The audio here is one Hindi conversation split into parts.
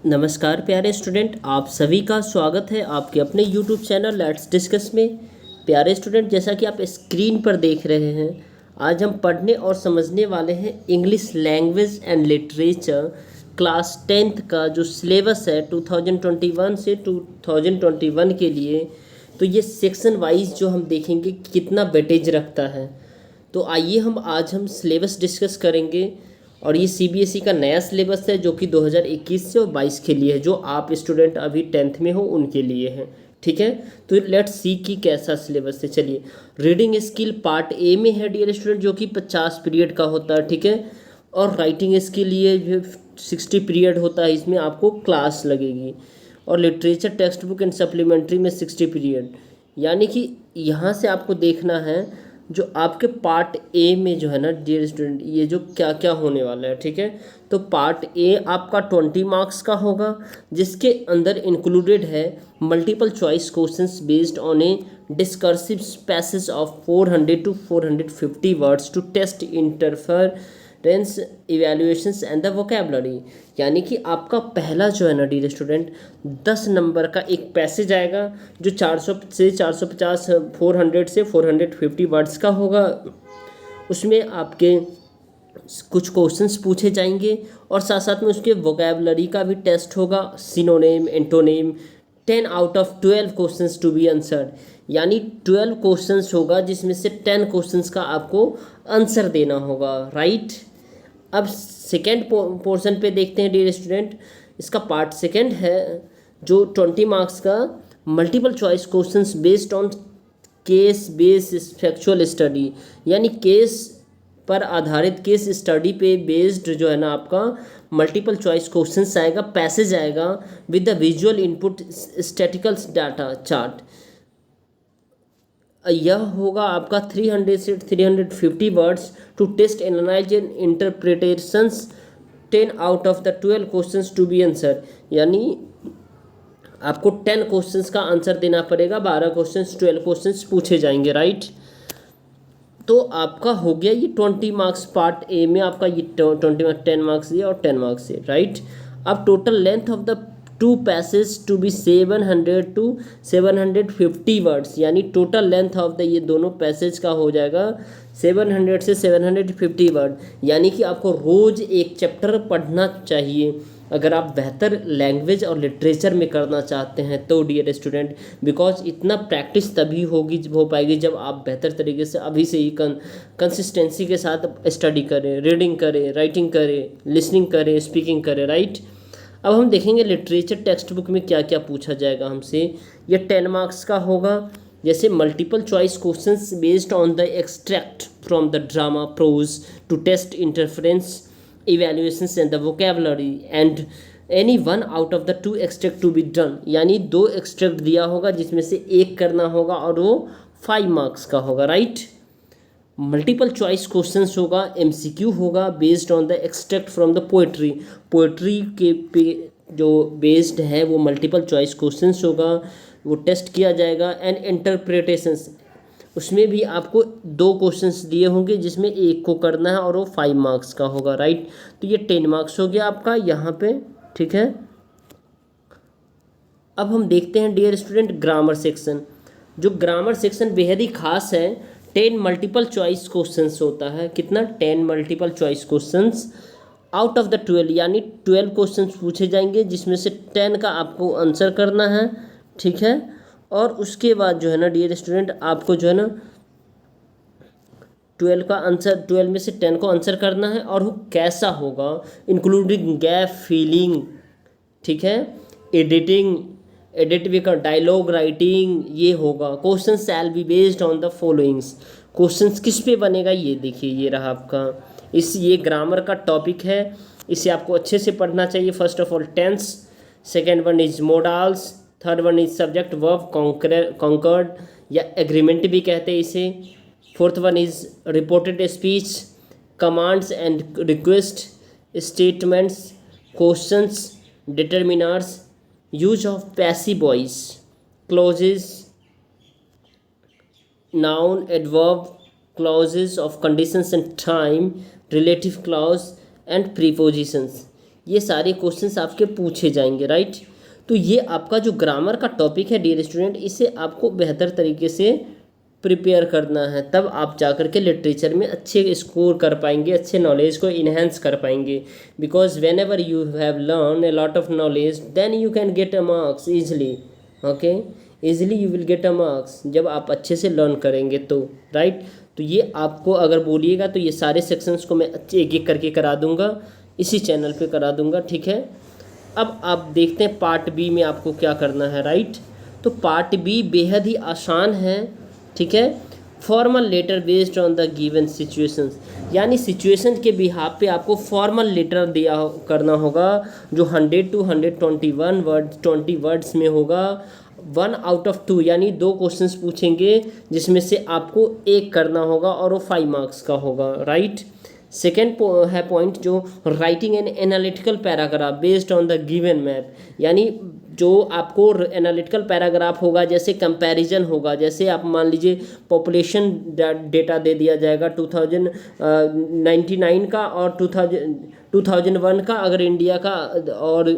नमस्कार प्यारे स्टूडेंट, आप सभी का स्वागत है आपके अपने YouTube चैनल लेट्स डिस्कस में। प्यारे स्टूडेंट, जैसा कि आप स्क्रीन पर देख रहे हैं, आज हम पढ़ने और समझने वाले हैं English language and literature class 10th का जो सिलेबस है 2021 से 2021 के लिए। तो ये सेक्शन वाइज जो हम देखेंगे कितना वेटेज रखता है। तो आइए आज हम सिलेबस डिस्कस करेंगे। और ये सीबीएसई का नया सिलेबस है जो कि 2021 से और 22 के लिए है, जो आप स्टूडेंट अभी 10th में हो उनके लिए है। ठीक है, तो लेट्स सी कि कैसा सिलेबस है। चलिए, रीडिंग स्किल पार्ट ए में है डियर स्टूडेंट, जो कि 50 पीरियड का होता है। ठीक है, और राइटिंग स्किल ये 60 पीरियड होता है, इसमें आपको क्लास लगेगी। और literature text book and supplementary में 60 पीरियड। यानी कि यहाँ से आपको देखना है जो आपके पार्ट ए में जो है ना डियर स्टूडेंट, ये जो क्या क्या होने वाला है। ठीक है, तो पार्ट ए आपका 20 मार्क्स का होगा, जिसके अंदर इंक्लूडेड है multiple choice questions based on a discursive passage of 400 to 450 words to test interference evaluations and the vocabulary. यानी कि आपका पहला जो है ना डियर स्टूडेंट, 10 नंबर का एक पैसेज आएगा जो 400 से 450 400 से 450 वर्ड्स का होगा। उसमें आपके कुछ क्वेश्चंस पूछे जाएंगे और साथ साथ में उसके वोकैबुलरी का भी टेस्ट होगा, synonym antonym. 10 out of 12 questions to be answered, यानी 12 क्वेश्चंस होगा जिसमें से 10 क्वेश्चंस का आपको आंसर देना होगा। राइट, अब सेकेंड पोर्शन पे देखते हैं डियर स्टूडेंट। इसका पार्ट सेकेंड है जो 20 मार्क्स का multiple choice questions based on case based factual study. यानी केस पर आधारित, केस स्टडी पे बेस्ड जो है ना आपका मल्टीपल चॉइस क्वेश्चंस आएगा, पैसेज आएगा with the visual input statical data chart. यह होगा आपका 300 से 350 words to test analyse and interpretations. 10 out of the 12 questions to be answer, यानी आपको 10 क्वेश्चंस का आंसर देना पड़ेगा, 12 क्वेश्चंस 12 क्वेश्चंस पूछे जाएंगे। राइट, तो आपका हो गया ये 20 मार्क्स पार्ट ए में, आपका ये 20 मार्क्स 10 मार्क्स ये और 10 मार्क्स ये। राइट, अब total length of the two passage to be 700 to 750 words, यानी टोटल लेंथ ऑफ द ये दोनों पैसेज का हो जाएगा 700 से 750 वर्ड। यानी कि आपको रोज़ एक चैप्टर पढ़ना चाहिए अगर आप बेहतर लैंग्वेज और लिटरेचर में करना चाहते हैं तो डियर स्टूडेंट। बिकॉज इतना प्रैक्टिस तभी हो पाएगी जब आप बेहतर तरीके से अभी से ही कंसिस्टेंसी के साथ स्टडी करें, रीडिंग करें, राइटिंग करें, लिसनिंग करें, स्पीकिंग करें। राइट, अब हम देखेंगे लिटरेचर टेक्स्ट बुक में क्या क्या पूछा जाएगा हमसे। ये 10 मार्क्स का होगा, जैसे multiple choice questions based on the extract from the drama prose to test interference evaluations and the vocabulary and any one out of the 2 extract to be done. यानी 2 एक्सट्रैक्ट दिया होगा जिसमें से एक करना होगा और वो 5 मार्क्स का होगा। राइट, मल्टीपल चॉइस क्वेश्चंस होगा, एमसीक्यू होगा based on the extract from the poetry. Poetry के पे जो बेस्ड है वो मल्टीपल चॉइस क्वेश्चंस होगा, वो टेस्ट किया जाएगा। एंड इंटरप्रिटेशंस, उसमें भी आपको 2 क्वेश्चंस दिए होंगे जिसमें एक को करना है और वो 5 मार्क्स का होगा। राइट, तो ये 10 मार्क्स हो गया आपका यहाँ पे। ठीक है, अब हम देखते हैं डियर स्टूडेंट ग्रामर सेक्शन। जो ग्रामर सेक्शन बेहद ही खास है। 10 मल्टीपल चॉइस क्वेश्चंस होता है, कितना 10 multiple choice questions out of the 12, यानी 12 क्वेश्चंस पूछे जाएंगे जिसमें से 10 का आपको आंसर करना है। ठीक है, और उसके बाद जो है ना डियर स्टूडेंट आपको जो है ना 12 का आंसर, 12 में से 10 को आंसर करना है और वो कैसा होगा, इंक्लूडिंग गैप फीलिंग। ठीक है, एडिट भी कर, डायलॉग राइटिंग ये होगा। Question shall be based on the followings. Questions किस पे बनेगा ये देखिए, ये रहा आपका ये ग्रामर का टॉपिक है, इसे आपको अच्छे से पढ़ना चाहिए। First of all tense, second one is modals, third one is subject verb concord या एग्रीमेंट भी कहते हैं इसे। Fourth one is reported speech, commands and request, statements, questions, determiners, use of passive voice, clauses, noun, adverb, clauses of conditions and time, relative clause and prepositions। ये सारे क्वेश्चंस आपके पूछे जाएंगे, राइट। तो ये आपका जो ग्रामर का टॉपिक है डियर स्टूडेंट, इसे आपको बेहतर तरीके से प्रिपेयर करना है, तब आप जाकर के लिटरेचर में अच्छे स्कोर कर पाएंगे, अच्छे नॉलेज को इन्हेंस कर पाएंगे। Because whenever you have learn a lot of knowledge then you can get a marks easily, okay, easily you will get a marks, जब आप अच्छे से लर्न करेंगे तो, राइट। तो ये आपको अगर बोलिएगा तो ये सारे सेक्शंस को मैं अच्छे एक एक करके करा दूंगा, इसी चैनल पे करा दूंगा, ठीक है। अब आप देखते हैं पार्ट बी में आपको क्या करना है, राइट। तो पार्ट बी बेहद ही आसान है, ठीक है। Formal letter based on the given situations, यानी सिचुएशन के बिहाफ पे आपको फॉर्मल लेटर दिया करना होगा, जो 100 to 121 वर्ड्स 20 वर्ड्स में होगा। 1 out of 2 यानी 2 क्वेश्चंस पूछेंगे, जिसमें से आपको एक करना होगा और वो 5 मार्क्स का होगा, राइट। सेकेंड है पॉइंट जो writing an analytical paragraph based on the given map, यानी जो आपको एनालिटिकल पैराग्राफ होगा, जैसे कंपैरिजन होगा, जैसे आप मान लीजिए पॉपुलेशन डेटा दे दिया जाएगा 2099 का और 2001 का, अगर इंडिया का, और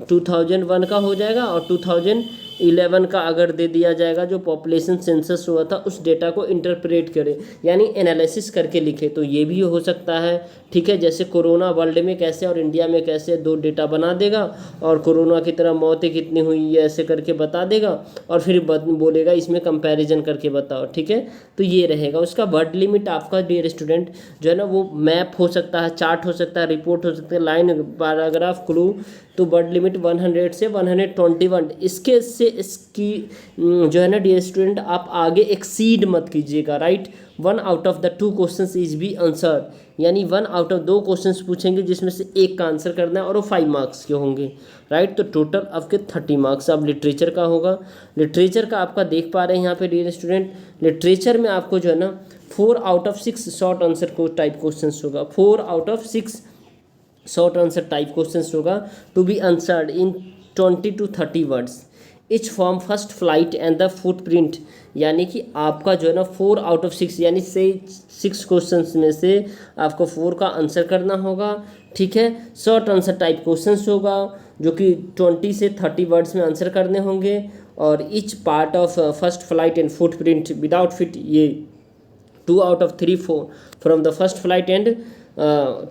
2001 का हो जाएगा, और 2011 का अगर दे दिया जाएगा, जो पॉपुलेशन सेंसस हुआ था, उस डेटा को इंटरप्रेट करे, यानी एनालिसिस करके लिखे, तो ये भी हो सकता है, ठीक है। जैसे कोरोना वर्ल्ड में कैसे और इंडिया में कैसे 2 डेटा बना देगा, और कोरोना की तरह मौतें कितनी हुई ये ऐसे करके बता देगा, और फिर बोलेगा इसमें कंपैरिजन करके बताओ, ठीक है। तो ये रहेगा उसका वर्ड लिमिट आपका डियर स्टूडेंट, जो है ना, वो मैप हो सकता है, चार्ट हो सकता है, रिपोर्ट हो सकता है, लाइन, पैराग्राफ, क्लू। तो वर्ड लिमिट 100 से 121, इसकी जो है ना डियर स्टूडेंट, आप आगे एक्सीड मत कीजिएगा, right. 1 out of the 2 questions is be answer, यानी 1 out of 2 क्वेश्चंस पूछेंगे, जिसमें से एक का आंसर करना है, और वो 5 मार्क्स के होंगे, राइट। तो टोटल आपके 30 मार्क्स अब लिटरेचर का होगा। लिटरेचर का आपका देख पा रहे हैं यहाँ पे डियर स्टूडेंट, लिटरेचर में आपको जो है ना 4 out of 6 शॉर्ट आंसर को टाइप क्वेश्चंस होगा, 4 out of 6 short answer type questions होगा, to be answered in 20 to 30 words, each form First Flight and the Footprint, यानी कि आपका जो है ना 4 out of 6 यानी से 6 क्वेश्चंस में से आपको 4 का आंसर करना होगा, ठीक है। शॉर्ट आंसर टाइप क्वेश्चंस होगा, जो कि 20 से 30 वर्ड्स में आंसर करने होंगे, और each part of first Flight and footprint without fit, ये 2 out of 3 from the first Flight and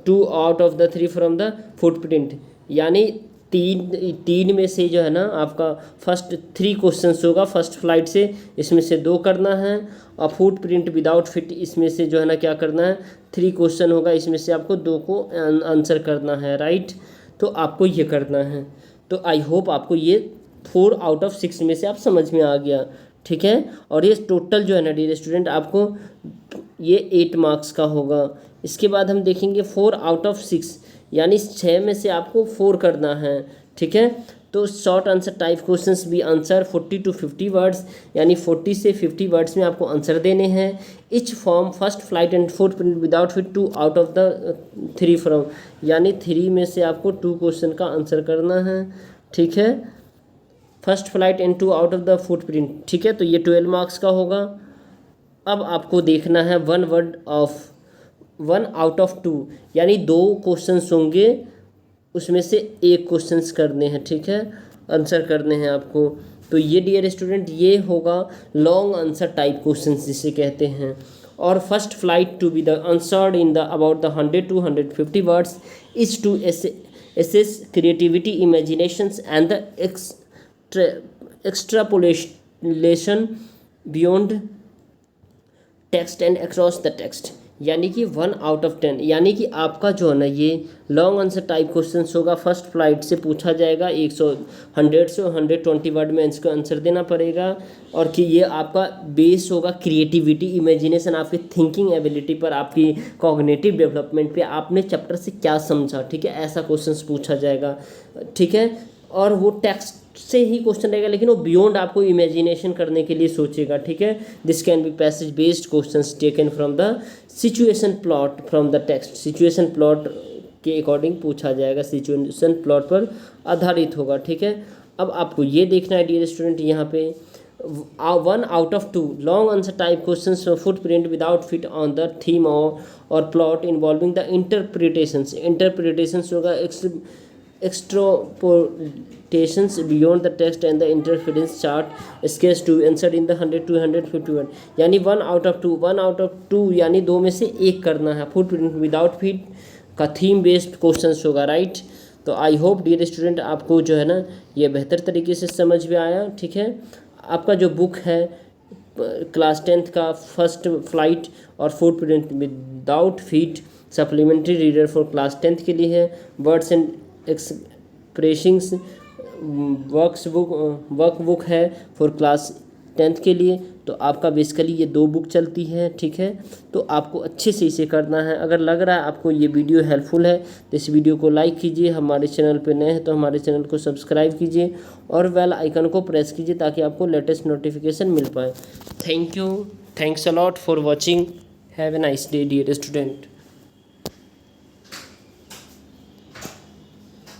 2 out of the 3 from the Footprint, यानी तीन में से जो है ना आपका फर्स्ट 3 क्वेश्चंस होगा फर्स्ट फ्लाइट से, इसमें से 2 करना है, और फुट प्रिंट विदाउट फिट, इसमें से जो है ना क्या करना है, 3 क्वेश्चन होगा, इसमें से आपको 2 को आंसर करना है, राइट। तो आपको ये करना है। तो आई होप आपको ये 4 out of 6 में से आप समझ में आ गया, ठीक है। और ये टोटल जो है ना डियर स्टूडेंट आपको ये 8 मार्क्स का होगा। इसके बाद हम देखेंगे 4 out of 6, यानी 6 में से आपको 4 करना है, ठीक है। तो शॉर्ट आंसर टाइप क्वेश्चंस भी आंसर 40 to 50 वर्ड्स, यानी 40 से 50 वर्ड्स में आपको आंसर देने हैं। Etch form First Flight and foot print without fit 2 out of the 3 from, यानी 3 में से आपको 2 क्वेश्चन का आंसर करना है, ठीक है। First Flight and 2 out of the foot print, ठीक है। तो ये 12 मार्क्स का होगा। अब आपको देखना है 1 out of 2, यानी 2 क्वेश्चंस होंगे, उसमें से 1 क्वेश्चंस करने हैं, ठीक है, आंसर करने हैं आपको। तो ये डियर स्टूडेंट ये होगा लॉन्ग आंसर टाइप क्वेश्चंस जिसे कहते हैं। और first flight to be the answered in the about the 100 to 150 words is to assess creativity, imaginations and the extrapolation beyond text and across the text, यानी कि 1 out of 10, यानी कि आपका जो है ना ये लॉन्ग आंसर टाइप क्वेश्चंस होगा, फर्स्ट फ्लाइट से पूछा जाएगा, 100 से 120 वर्ड में इसका आंसर देना पड़ेगा। और कि ये आपका बेस होगा क्रिएटिविटी, इमेजिनेशन, आपकी थिंकिंग एबिलिटी पर, आपकी कॉग्निटिव डेवलपमेंट पे, आपने चैप्टर से क्या समझा, ठीक है, ऐसा क्वेश्चंस पूछा जाएगा, ठीक है। और वो टेक्स्ट से ही क्वेश्चन रहेगा, लेकिन वो बियॉन्ड आपको इमेजिनेशन करने के लिए सोचेगा, ठीक है। This can be passage based questions taken from the situation plot from the text, situation plot के अकॉर्डिंग पूछा जाएगा, सिचुएशन प्लॉट पर आधारित होगा, ठीक है। अब आपको ये देखना है डियर स्टूडेंट, यहाँ पे 1 out of 2 long answer type questions Footprint without Feet on the theme और प्लॉट इन्वॉल्विंग द इंटरप्रिटेशंस होगा extrapolations beyond the text and the interference chart sketch to answer in the 100 to 151, यानी 1 out of 2 यानी 2 में से 1 करना है। फुटप्रिंट विदाउट फीट का थीम बेस्ड क्वेश्चन होगा, राइट। तो आई होप डियर स्टूडेंट आपको जो है ना ये बेहतर तरीके से समझ में आया, ठीक है। आपका जो बुक है क्लास 10th का फर्स्ट फ्लाइट और footprint without feet supplementary reader for class 10th के लिए है। Words and expressions work book है फॉर क्लास 10th के लिए। तो आपका बेसिकली ये 2 बुक चलती है, ठीक है। तो आपको अच्छे से इसे करना है। अगर लग रहा है आपको ये वीडियो हेल्पफुल है तो इस वीडियो को लाइक कीजिए, हमारे चैनल पे नए हैं तो हमारे चैनल को सब्सक्राइब कीजिए और बेल आइकन को प्रेस कीजिए ताकि आपको लेटेस्ट नोटिफिकेशन मिल पाए। Thank you, thanks a lot for watching, have a nice day dear student.